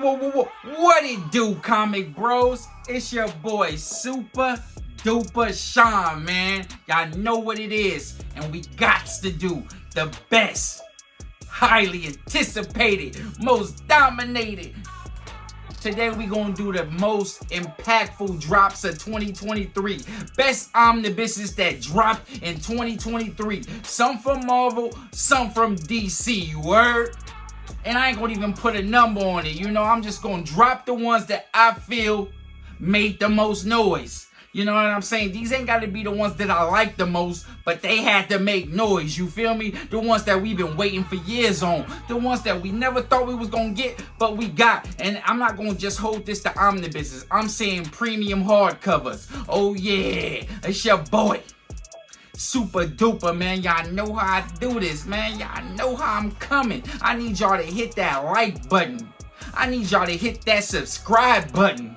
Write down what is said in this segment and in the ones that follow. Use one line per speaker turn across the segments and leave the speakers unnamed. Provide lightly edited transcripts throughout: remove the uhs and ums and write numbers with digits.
What it do, comic bros? It's your boy Super Duper Sean, man. Y'all know what it is, and we gots to do the best, highly anticipated, most dominated. Today we gonna do the most impactful drops of 2023. Best omnibuses that dropped in 2023. Some from Marvel, some from DC, you heard? And I ain't gonna even put a number on it, you know? I'm just gonna drop the ones that I feel made the most noise. You know what I'm saying? These ain't gotta be the ones that I like the most, but they had to make noise, you feel me? The ones that we've been waiting for years on. The ones that we never thought we was gonna get, but we got. And I'm not gonna just hold this to omnibuses. I'm saying premium hardcovers. Oh yeah, it's your boy. Super duper, man. Y'all know how I do this, man. Y'all know how I'm coming. I need y'all to hit that like button. I need y'all to hit that subscribe button.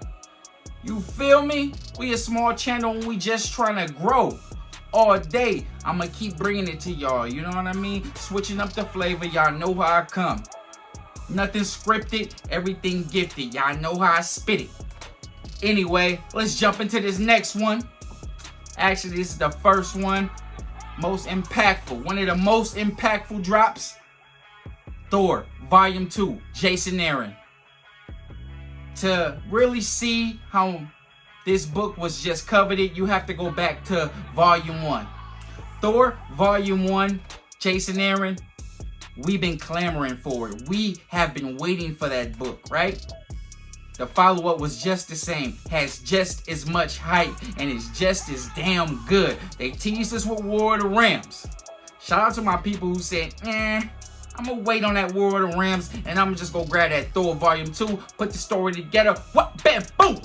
You feel me? We a small channel and we just trying to grow all day. I'm going to keep bringing it to y'all. You know what I mean? Switching up the flavor. Y'all know how I come. Nothing scripted. Everything gifted. Y'all know how I spit it. Anyway, let's jump into this next one. Actually, this is the first one. Most impactful. One of the most impactful drops. Thor, Volume 2. Jason Aaron. To really see how this book was just coveted, you have to go back to Volume 1. Thor, Volume 1, Jason Aaron, we've been clamoring for it. We have been waiting for that book, right? The follow-up was just the same, has just as much hype, and is just as damn good. They teased us with War of the Rams. Shout out to my people who said, I'm gonna wait on that War of the Rams, and I'm just gonna grab that Thor Volume 2, put the story together, what, bam, boom!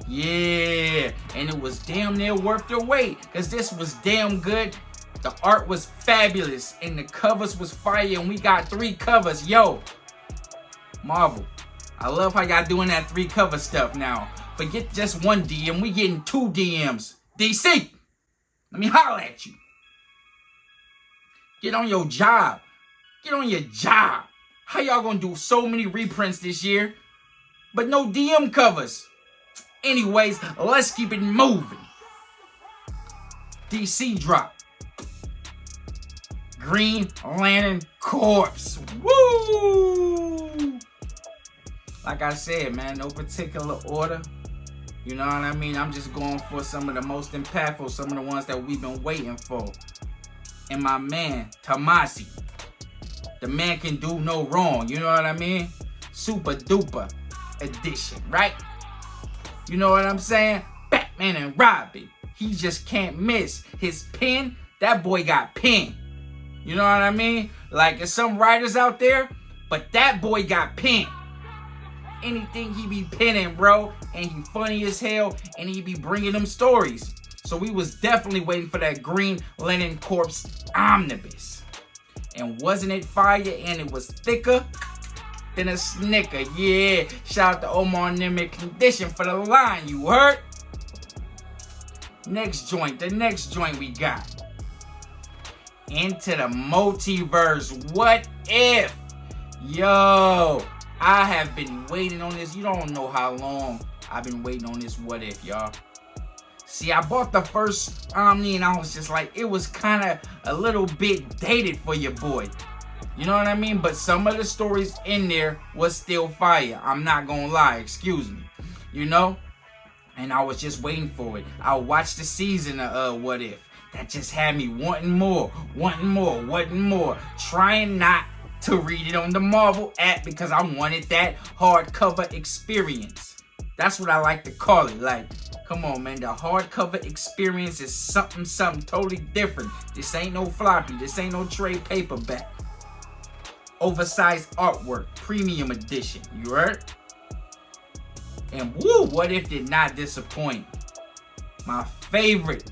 Yeah, and it was damn near worth the wait, because this was damn good. The art was fabulous, and the covers was fire, and we got 3 covers. Yo, Marvel, I love how y'all doing that 3 cover stuff now. Forget just 1 DM, we getting 2 DMs. DC, let me holler at you. Get on your job. Get on your job. How y'all gonna do so many reprints this year, but no DM covers? Anyways, let's keep it moving. DC drop. Green Lantern Corps. Woo! Like I said, man, no particular order. You know what I mean? I'm just going for some of the most impactful, some of the ones that we've been waiting for. And my man, Tomasi. The man can do no wrong, you know what I mean? Super duper edition, right? You know what I'm saying? Batman and Robin. He just can't miss. His pen, that boy got pen. You know what I mean? Like, there's some writers out there, but that boy got pen. Anything he be penning, bro. And he funny as hell, and he be bringing them stories. So we was definitely waiting for that Green Lantern Corps omnibus. And wasn't it fire? And it was thicker than a snicker. Yeah. Shout out to Omar Nimit Condition for the line, you heard? Next joint. The next joint we got. Into the Multiverse. What if? Yo. I have been waiting on this. You don't know how long I've been waiting on this What If, y'all. See, I bought the first Omni and I was just like, it was kind of a little bit dated for your boy. You know what I mean? But some of the stories in there was still fire. I'm not gonna lie, excuse me. You know? And I was just waiting for it. I watched the season of What If. That just had me wanting more, wanting more, wanting more. Trying not to read it on the Marvel app because I wanted that hardcover experience. That's what I like to call it. Like, come on, man. The hardcover experience is something totally different. This ain't no floppy. This ain't no trade paperback. Oversized artwork. Premium edition. You heard? And woo, What If did not disappoint. My favorite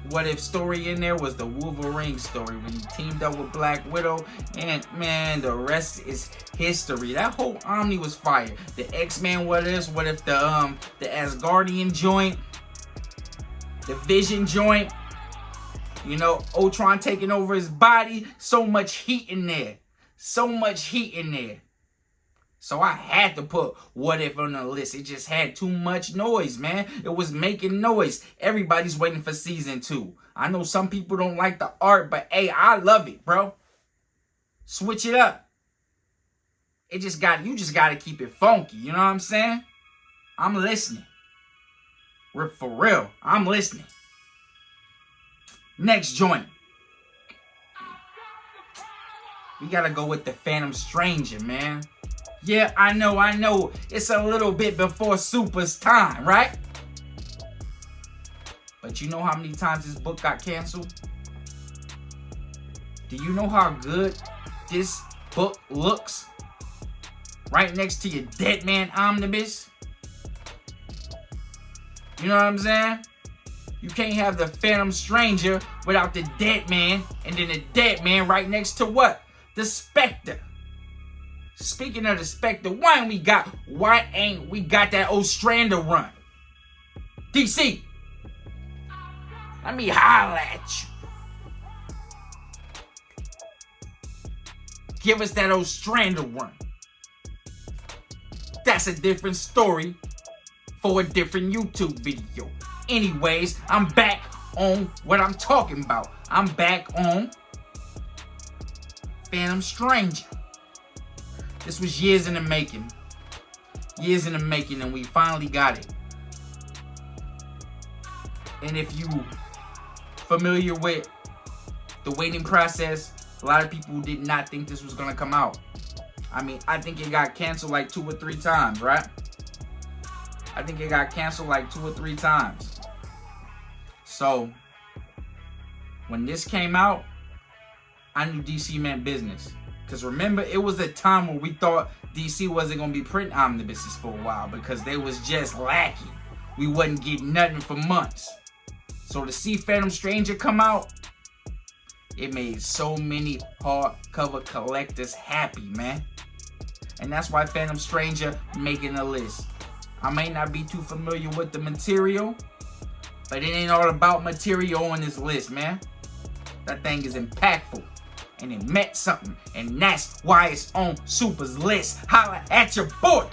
What If story in there was the Wolverine story when he teamed up with Black Widow. And man, the rest is history. That whole Omni was fire. The X-Men What If the Asgardian joint, the Vision joint, you know, Ultron taking over his body. So much heat in there. So much heat in there. So I had to put What If on the list. It just had too much noise, man. It was making noise. Everybody's waiting for season 2. I know some people don't like the art, but hey, I love it, bro. Switch it up. You just got to keep it funky. You know what I'm saying? I'm listening. For real, I'm listening. Next joint. We gotta go with the Phantom Stranger, man. Yeah, I know. It's a little bit before Super's time, right? But you know how many times this book got canceled? Do you know how good this book looks? Right next to your Dead Man Omnibus. You know what I'm saying? You can't have the Phantom Stranger without the Dead Man, and then the Dead Man right next to what? The Spectre. Speaking of the Spectre, why ain't we got that Ostrander run? DC, let me holler at you. Give us that Ostrander run. That's a different story for a different YouTube video. Anyways, I'm back on what I'm talking about. I'm back on Phantom Stranger. This was years in the making. Years in the making, and we finally got it. And if you familiar with the waiting process, a lot of people did not think this was gonna come out. I mean, I think it got canceled like 2 or 3 times, right? I think it got canceled like 2 or 3 times. So, when this came out, I knew DC meant business. Because remember, it was a time where we thought DC wasn't going to be printing omnibuses for a while because they was just lacking. We wasn't getting nothing for months. So to see Phantom Stranger come out, it made so many hardcover collectors happy, man. And that's why Phantom Stranger making the list. I may not be too familiar with the material, but it ain't all about material on this list, man. That thing is impactful, and it meant something, and that's why it's on Super's list. Holla at your boy.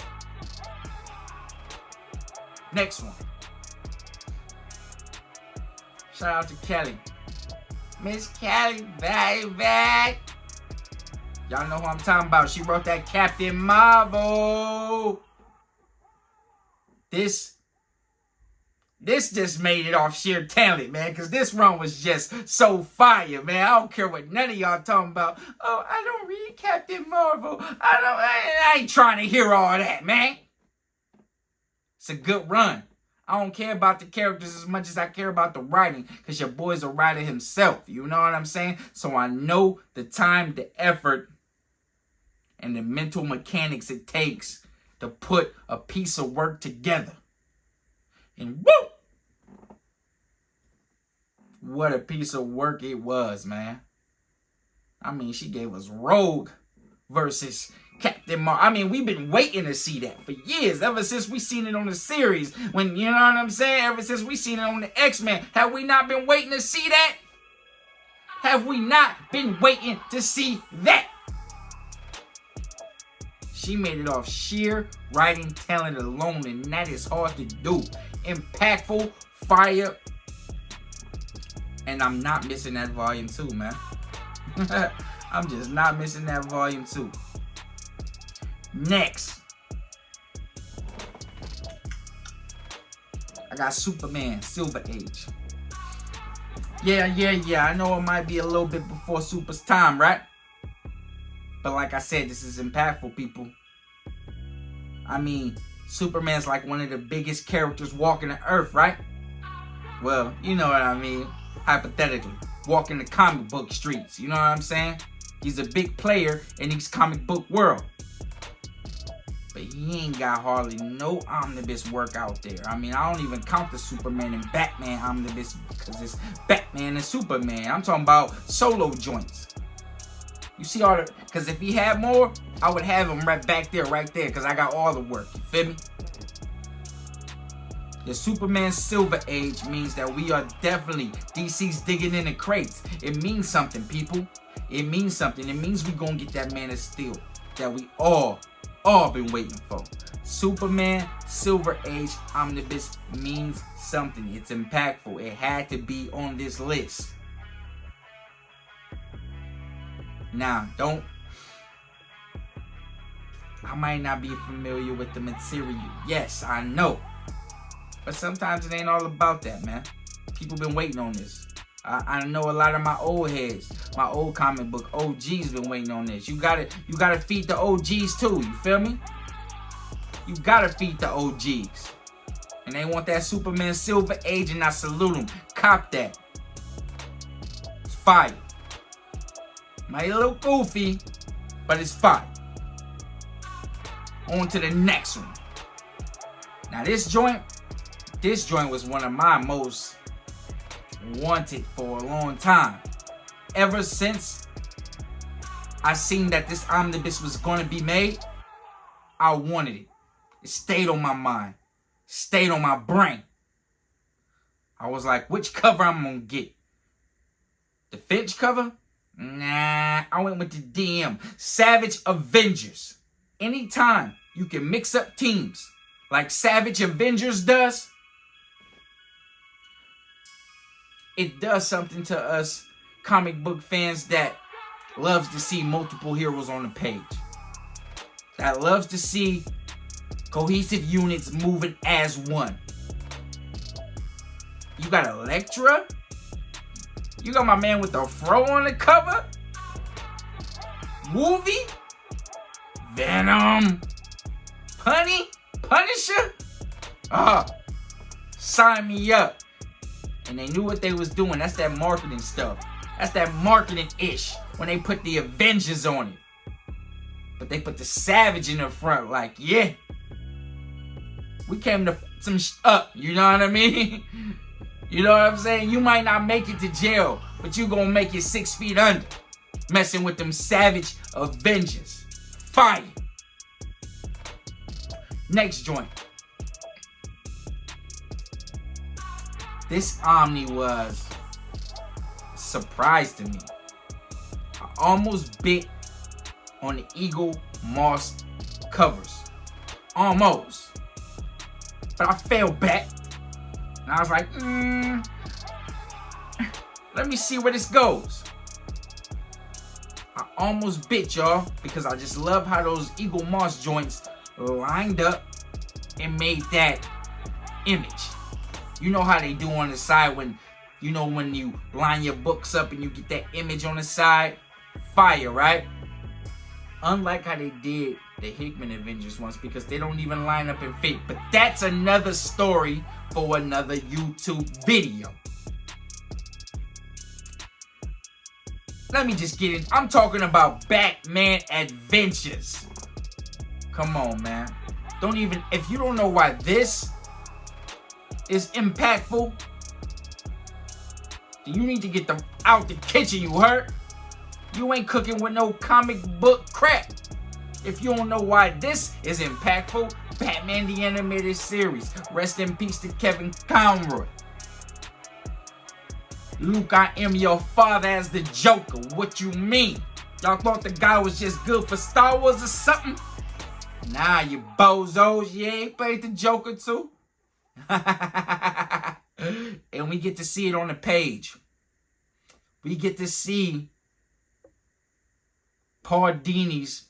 Next one. Shout out to Kelly. Miss Kelly, baby. Y'all know who I'm talking about. She wrote that Captain Marvel. This just made it off sheer talent, man, because this run was just so fire, man. I don't care what none of y'all talking about. Oh, I don't read Captain Marvel. I ain't trying to hear all that, man. It's a good run. I don't care about the characters as much as I care about the writing, because your boy's a writer himself. You know what I'm saying? So I know the time, the effort, and the mental mechanics it takes to put a piece of work together. And woo! What a piece of work it was, man. I mean, she gave us Rogue versus Captain Marvel. I mean, we've been waiting to see that for years. Ever since we seen it on the series. When, you know what I'm saying? Ever since we seen it on the X-Men. Have we not been waiting to see that? Have we not been waiting to see that? She made it off sheer writing talent alone, and that is hard to do. Impactful, fire, and I'm not missing that volume 2, man. I'm just not missing that volume 2. Next, I got Superman Silver Age. Yeah. I know it might be a little bit before Super's time, right? But like I said, this is impactful, people. I mean, Superman's like one of the biggest characters walking the earth, right? Well, you know what I mean. Hypothetically, walking the comic book streets. You know what I'm saying? He's a big player in this comic book world. But he ain't got hardly no omnibus work out there. I mean, I don't even count the Superman and Batman omnibus because it's Batman and Superman. I'm talking about solo joints. You see all the... Because if he had more, I would have him right there, because I got all the work. You feel me? The Superman Silver Age means that we are definitely... DC's digging in the crates. It means something, people. It means something. It means we gonna get that Man of Steel that we all all been waiting for. Superman Silver Age Omnibus means something. It's impactful. It had to be on this list. Now, I might not be familiar with the material. Yes, I know. But sometimes it ain't all about that, man. People been waiting on this. I know a lot of my old heads, my old comic book OGs been waiting on this. You gotta feed the OGs too, you feel me? You gotta feed the OGs. And they want that Superman Silver Age, and I salute them. Cop that. It's fire. Might be a little goofy, but it's fire. On to the next one. Now this joint was one of my most wanted for a long time. Ever since I seen that this omnibus was going to be made, I wanted it. It stayed on my mind. Stayed on my brain. I was like, which cover I'm going to get? The Finch cover? Nah, I went with the DM. Savage Avengers. Anytime you can mix up teams like Savage Avengers does, it does something to us comic book fans that loves to see multiple heroes on the page. That loves to see cohesive units moving as one. You got Elektra. You got my man with the fro on the cover. Movie. Venom. Punisher. Sign me up. And they knew what they was doing. That's that marketing stuff. That's that marketing-ish. When they put the Avengers on it. But they put the Savage in the front. Like, yeah. We came to some up. You know what I mean? You know what I'm saying? You might not make it to jail. But you gonna make it 6 feet under. Messing with them Savage Avengers. Fire. Next joint. This Omni was a surprise to me. I almost bit on the Eagle Moss covers. Almost. But I fell back. And I was like, let me see where this goes. I almost bit, y'all, because I just love how those Eagle Moss joints lined up and made that image. You know how they do on the side when you line your books up and you get that image on the side? Fire, right? Unlike how they did the Hickman Avengers ones, because they don't even line up and fit. But that's another story for another YouTube video. Let me just get in. I'm talking about Batman Adventures. Come on, man. If you don't know why this is impactful, then you need to get them out the kitchen, you heard? You ain't cooking with no comic book crap. If you don't know why this is impactful, Batman the Animated Series. Rest in peace to Kevin Conroy. Luke, I am your father as the Joker. What you mean? Y'all thought the guy was just good for Star Wars or something? Nah, you bozos. You ain't played the Joker too? And we get to see it on the page. We get to see Paul Dini's,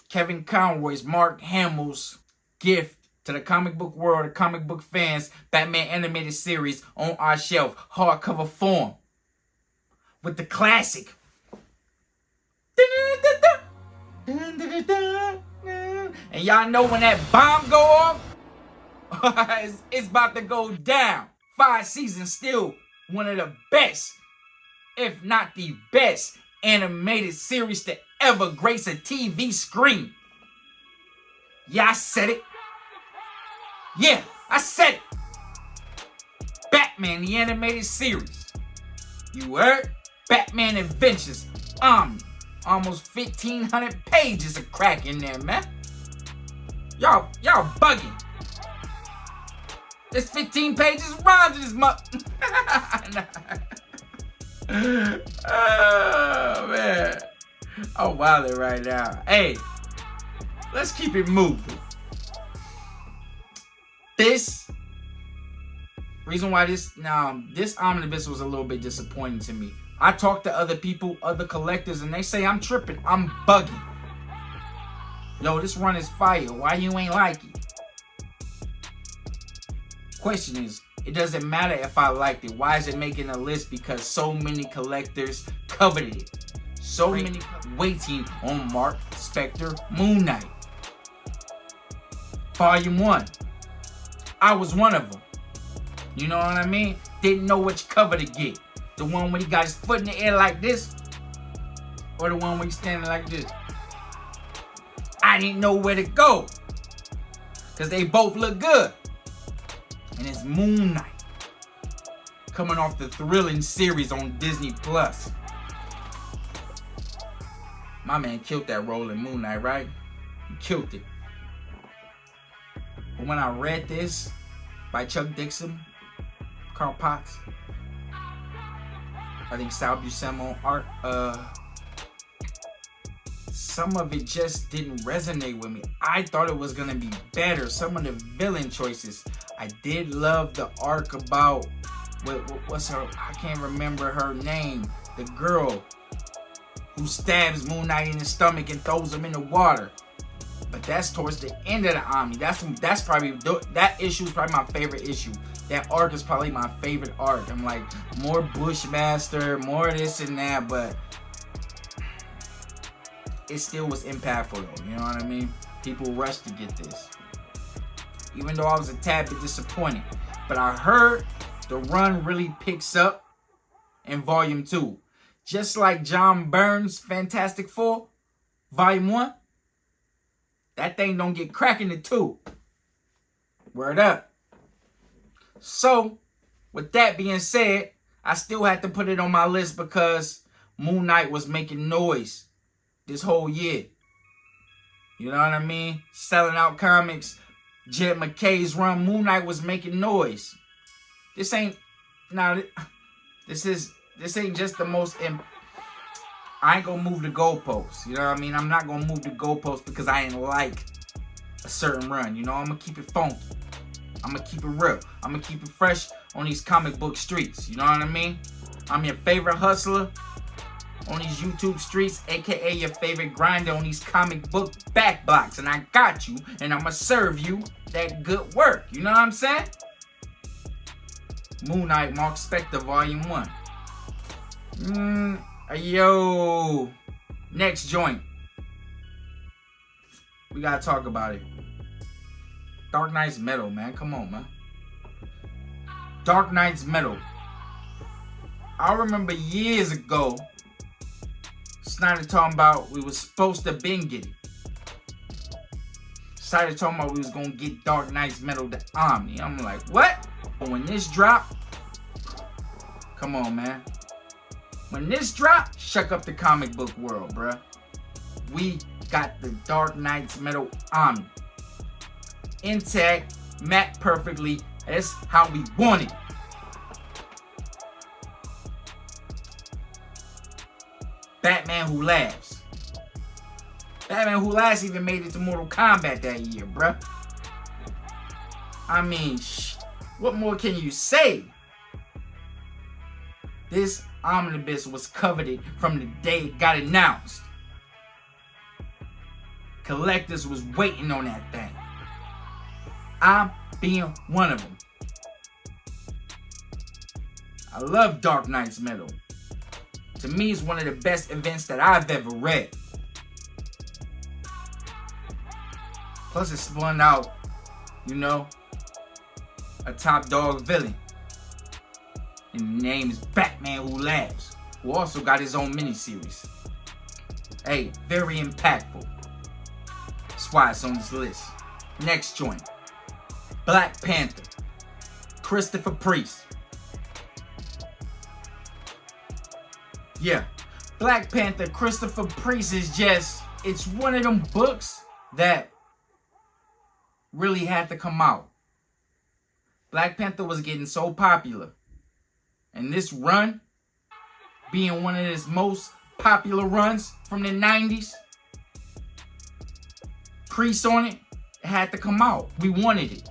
Kevin Conroy's, Mark Hamill's gift to the comic book world, the comic book fans, Batman Animated Series on our shelf, hardcover form, with the classic. And y'all know when that bomb go off, it's about to go down. 5 seasons, still one of the best, if not the best, animated series to ever grace a TV screen. Yeah, I said it. Yeah, I said it. Batman, the Animated Series. You heard? Batman Adventures. Almost 1,500 pages of crack in there, man. Y'all bugging. There's 15 pages rhymes in this Oh, man. I'm wildin' right now. Hey, let's keep it moving. This reason why this omnibus was a little bit disappointing to me. I talked to other people, other collectors, and they say I'm tripping. I'm bugging. Yo, this run is fire. Why you ain't like it? Question is, it doesn't matter if I liked it. Why is it making a list? Because so many collectors coveted it. So many waiting on Mark Spector Moon Knight. Volume 1. I was one of them. You know what I mean? Didn't know which cover to get. The one when he got his foot in the air like this, or the one when he's standing like this. I didn't know where to go, because they both look good. And it's Moon Knight, coming off the thrilling series on Disney Plus. My man killed that role in Moon Knight, right? He killed it. But when I read this by Chuck Dixon, Carl Potts, I think Sal Buscema art, some of it just didn't resonate with me. I thought it was gonna be better. Some of the villain choices. I did love the arc about what's her? I can't remember her name. The girl who stabs Moon Knight in the stomach and throws him in the water. But that's towards the end of the Omni. That's probably, that issue is probably my favorite issue. That arc is probably my favorite arc. I'm like, more Bushmaster, more this and that, but it still was impactful though, you know what I mean? People rushed to get this. Even though I was a tad bit disappointed. But I heard the run really picks up in Volume 2. Just like John Byrne's Fantastic Four, Volume 1. That thing don't get cracking in 2. Word up. So, with that being said, I still had to put it on my list because Moon Knight was making noise this whole year. You know what I mean? Selling out comics. Jed McKay's run, Moon Knight was making noise. This ain't just the most I ain't gonna move the goalposts. You know what I mean? I'm not gonna move the goalposts because I ain't like a certain run. You know, I'm gonna keep it funky. I'm gonna keep it real. I'm gonna keep it fresh on these comic book streets. You know what I mean? I'm your favorite hustler on these YouTube streets, aka your favorite grinder on these comic book back blocks. And I got you, and I'm gonna serve you that good work. You know what I'm saying? Moon Knight, Mark Spector, Volume 1. Yo. Next joint. We gotta talk about it. Dark Knight's Metal, man. Come on, man. Dark Knight's Metal. I remember years ago, Snyder talking about we was supposed to been get it. Snyder talking about we was gonna get Dark Knight's Metal to Omni. I'm like, what? But when this drop, come on, man. When this drop, shook up the comic book world, bruh. We got the Dark Knight's Metal Omni. Intact, matte perfectly. That's how we want it. Batman Who Laughs. Batman Who Laughs even made it to Mortal Kombat that year, bruh. I mean, what more can you say? This omnibus was coveted from the day it got announced. Collectors was waiting on that thing. I'm being one of them. I love Dark Knight's Metal. To me, it's one of the best events that I've ever read. Plus, it spun out, you know, a top dog villain. And the name is Batman Who Laughs, who also got his own miniseries. Hey, very impactful. That's why it's on this list. Next joint. Black Panther. Christopher Priest. Yeah. Black Panther, Christopher Priest is just, it's one of them books that really had to come out. Black Panther was getting so popular. And this run, being one of his most popular runs from the 90s, crease on it, it had to come out. We wanted it.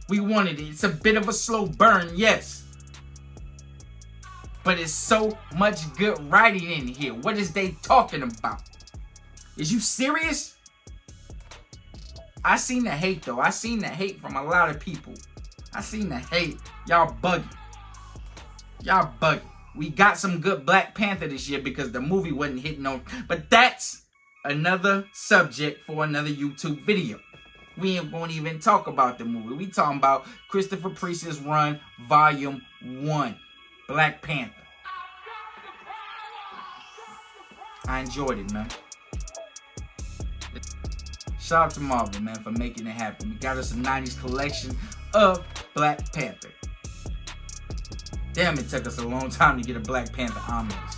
We wanted it. It's a bit of a slow burn, yes. But it's so much good writing in here. What is they talking about? Is you serious? I seen the hate though. I seen the hate from a lot of people. I seen the hate. Y'all bugging. Y'all bugging. We got some good Black Panther this year because the movie wasn't hitting on. But that's another subject for another YouTube video. We ain't gonna even talk about the movie. We talking about Christopher Priest's run, Volume 1. Black Panther. I enjoyed it, man. Shout out to Marvel, man, for making it happen. We got us a 90s collection of Black Panther. Damn, it took us a long time to get a Black Panther omnibus.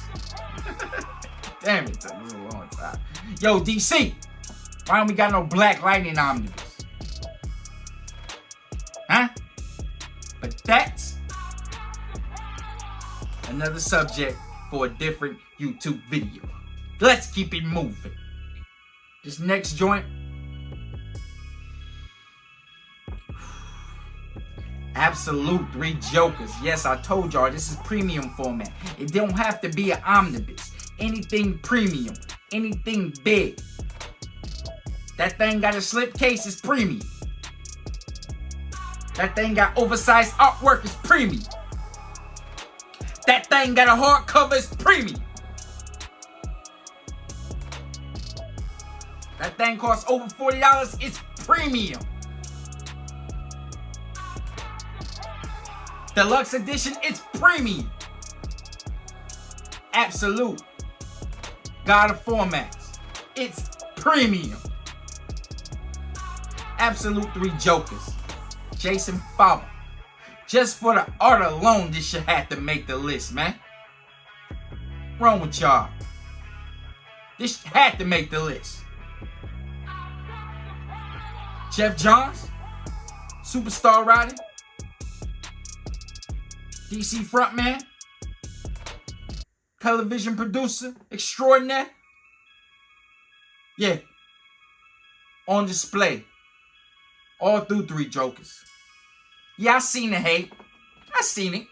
Damn, it took us a long time. Yo, DC, why don't we got no Black Lightning omnibus? Huh? But that's another subject for a different YouTube video. Let's keep it moving. This next joint, Absolute 3 Jokers. Yes, I told y'all this is premium format. It don't have to be an omnibus. Anything premium, anything big. That thing got a slipcase, is premium. That thing got oversized artwork, is premium. That thing got a hardcover, is premium. That thing costs over $40, it's premium. Deluxe edition, it's premium. Absolute. God of Formats, it's premium. Absolute 3 Jokers. Jason Fowler. Just for the art alone, this should have to make the list, man. Wrong with y'all. This had to make the list. Jeff Johns, superstar writer, DC frontman, television producer extraordinaire. Yeah. On display. All through 3 Jokers. Yeah, I seen the hate. I seen it.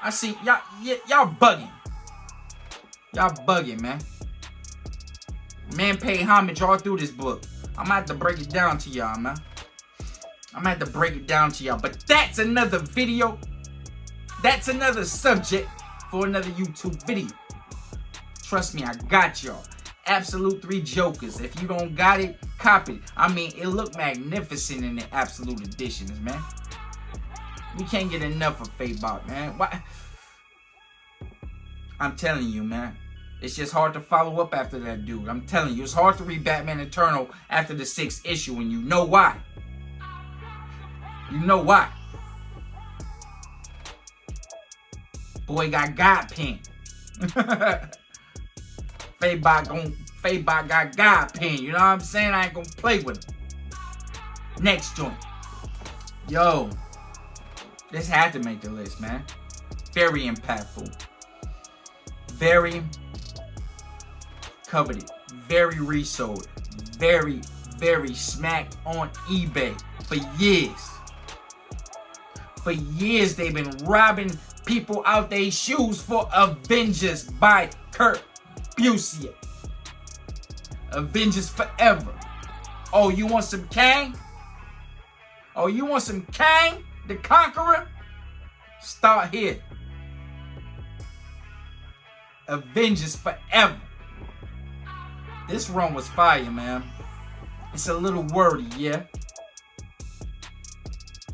I seen y'all bugging. Y'all bugging, man. Man paid homage all through this book. I'm gonna have to break it down to y'all, man. I'm gonna have to break it down to y'all. But that's another video. That's another subject for another YouTube video. Trust me, I got y'all. Absolute 3 Jokers. If you don't got it, copy it. I mean, it looked magnificent in the Absolute editions, man. We can't get enough of Fabot, man. Why? I'm telling you, man. It's just hard to follow up after that dude. I'm telling you, it's hard to read Batman Eternal after the 6th issue, and you know why. You know why. Boy got God pen. Fabot got God pen. You know what I'm saying? I ain't gonna play with him. Next joint. Yo. This had to make the list, man. Very impactful. Very coveted. Very resold. Very, very smacked on eBay for years. For years they've been robbing people out their shoes for Avengers by Kurt Busiek. Avengers Forever. Oh, you want some Kang? Oh, you want some Kang the Conqueror? Start here. Avengers Forever. This run was fire, man. It's a little wordy, yeah.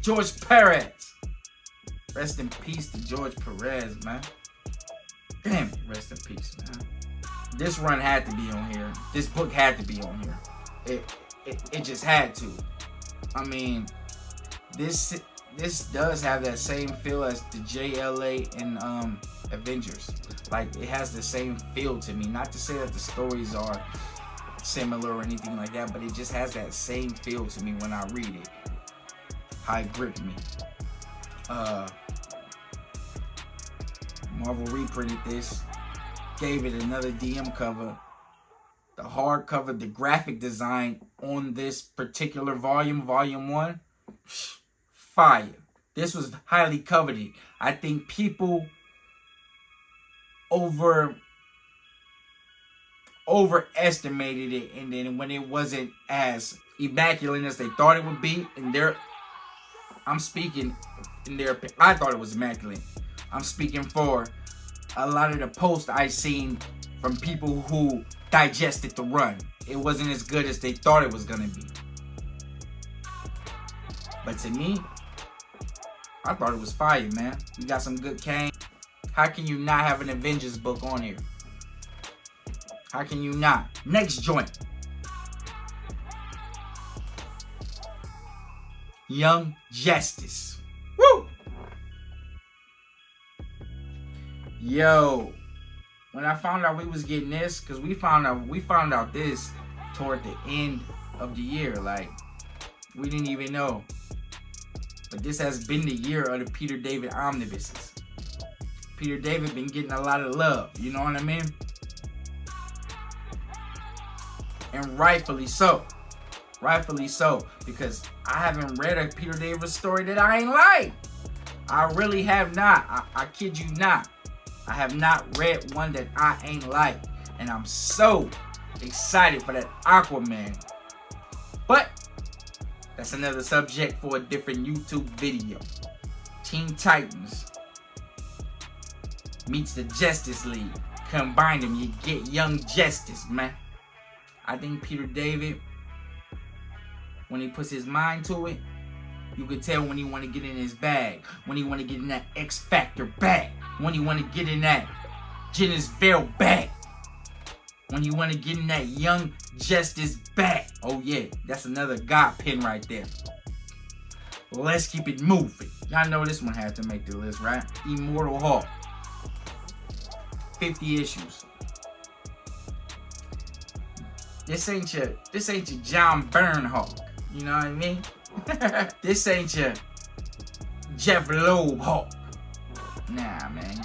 George Perez. Rest in peace to George Perez, man. Damn it, rest in peace, man. This run had to be on here. This book had to be on here. It just had to. I mean, this does have that same feel as the JLA and Avengers. Like, it has the same feel to me. Not to say that the stories are similar or anything like that, but it just has that same feel to me when I read it. How it gripped me. Marvel reprinted this, gave it another DM cover, The hardcover, the graphic design on this particular volume, volume 1, fire. This was highly coveted. I think people overestimated it, and then when it wasn't as immaculate as they thought it would be, I'm speaking in their opinion, I thought it was immaculate. I'm speaking for a lot of the posts I seen from people who digested the run. It wasn't as good as they thought it was gonna be. But to me, I thought it was fire, man. We got some good Kane. How can you not have an Avengers book on here? How can you not? Next joint. Young Justice. Woo! Yo, when I found out we was getting this, because we found out this toward the end of the year. Like, we didn't even know. But this has been the year of the Peter David omnibuses. Peter David been getting a lot of love, you know what I mean? And rightfully so. Rightfully so. Because I haven't read a Peter David story that I ain't like. I really have not. I kid you not. I have not read one that I ain't like. And I'm so excited for that Aquaman. But that's another subject for a different YouTube video. Teen Titans meets the Justice League. Combine them, you get Young Justice, man. I think Peter David, when he puts his mind to it, you can tell when he want to get in his bag, when he want to get in that X Factor bag, when he want to get in that Jenna's Veil bag, when you want to get in that Young Justice bag. Oh yeah, that's another God pin right there. Let's keep it moving. Y'all know this one had to make the list, right? Immortal Hulk. 50 issues. This ain't your John Byrne Hulk. You know what I mean? This ain't your Jeff Loeb Hulk. Nah, man.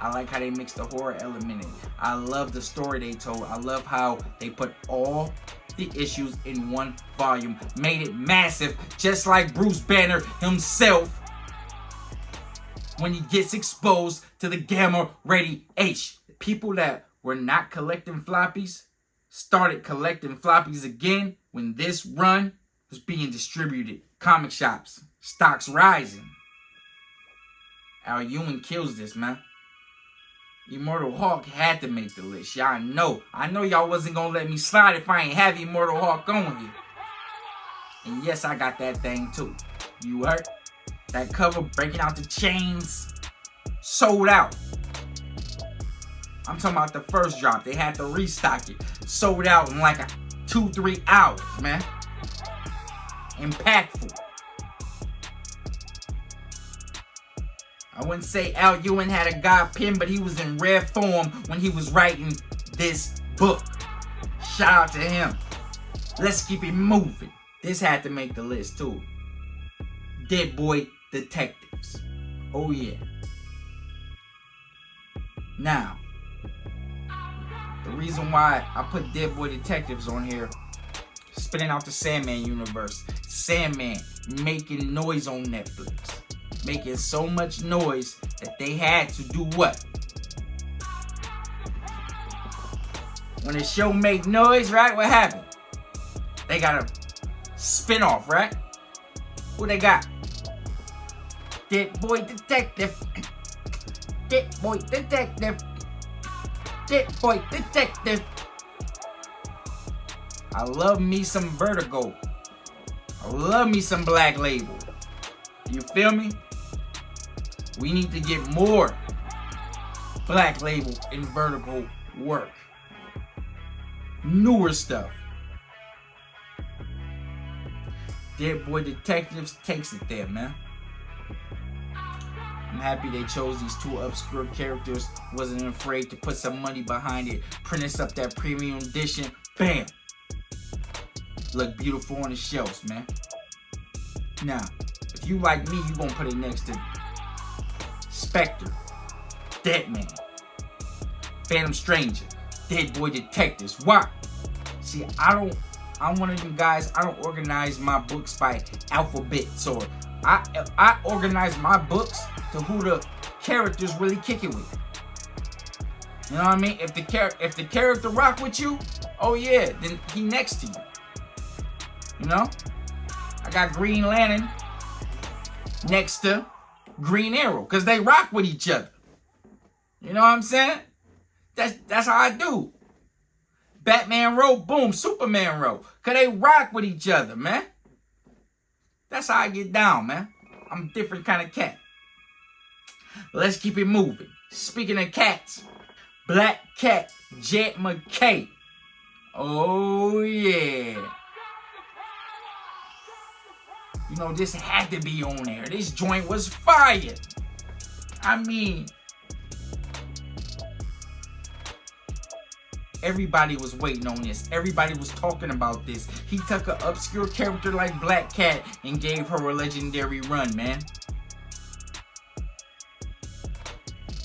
I like how they mix the horror element in. I love the story they told. I love how they put all the issues in one volume. Made it massive, just like Bruce Banner himself when he gets exposed to the gamma radiation. People that were not collecting floppies started collecting floppies again when this run was being distributed. Comic shops, stocks rising. Al Ewing kills this, man. Immortal Hulk had to make the list. Y'all know. I know y'all wasn't gonna let me slide if I ain't have Immortal Hulk on here. And yes, I got that thing too. You heard? That cover breaking out the chains. Sold out. I'm talking about the first drop. They had to restock it. Sold out in like 2-3 hours, man. Impactful. I wouldn't say Al Ewing had a God pin, but he was in rare form when he was writing this book. Shout out to him. Let's keep it moving. This had to make the list too. Dead Boy Detectives. Oh yeah. Now, the reason why I put Dead Boy Detectives on here, spinning out the Sandman universe. Sandman making noise on Netflix. Making so much noise that they had to do what? When a show make noise, right? What happened? They got a spin-off, right? Who they got? Dead Boy Detective. Dead Boy Detective. Dead Boy Detective. I love me some Vertigo. I love me some Black Label. You feel me? We need to get more Black Label and Vertigo work. Newer stuff. Dead Boy Detectives takes it there, man. I'm happy they chose these two obscure characters. Wasn't afraid to put some money behind it. Print us up that premium edition. Bam! Look beautiful on the shelves, man. Now, if you like me, you gonna put it next to Spectre, Deadman, Phantom Stranger, Dead Boy Detectives. Why? See, I'm one of them guys. I don't organize my books by alphabets, or I organize my books to who the characters really kick it with. You know what I mean? If the character rock with you, oh yeah, then he next to you. You know? I got Green Lantern next to Green Arrow, because they rock with each other. You know what I'm saying? That's how I do. Batman row, boom, Superman row. Because they rock with each other, man. That's how I get down, man. I'm a different kind of cat. Let's keep it moving. Speaking of cats, Black Cat, Jet McKay. Oh, yeah. You know, this had to be on there. This joint was fire. I mean, everybody was waiting on this. Everybody was talking about this. He took an obscure character like Black Cat and gave her a legendary run, man.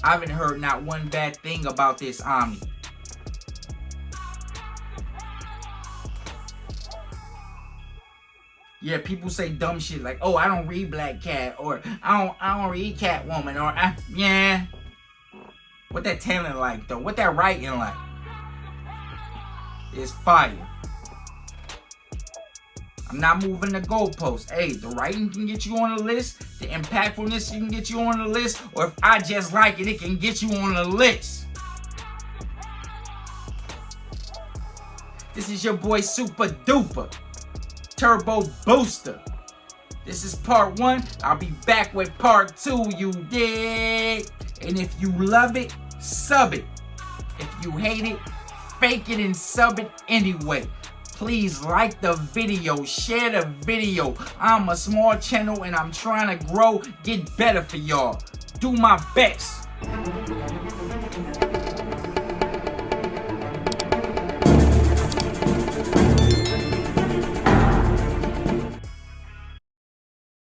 I haven't heard not one bad thing about this Omni. Yeah, people say dumb shit like, "Oh, I don't read Black Cat," or I don't read Catwoman," or yeah. What that talent like though? What that writing like? It's fire. I'm not moving the goalposts. Hey, the writing can get you on the list. The impactfulness can get you on the list. Or if I just like it, it can get you on the list. This is your boy Super Duper Turbo Booster. This is part 1. I'll be back with part 2, you dig? And if you love it, sub it. If you hate it, fake it and sub it anyway. Please like the video, share the video. I'm a small channel and I'm trying to grow, get better for y'all. Do my best.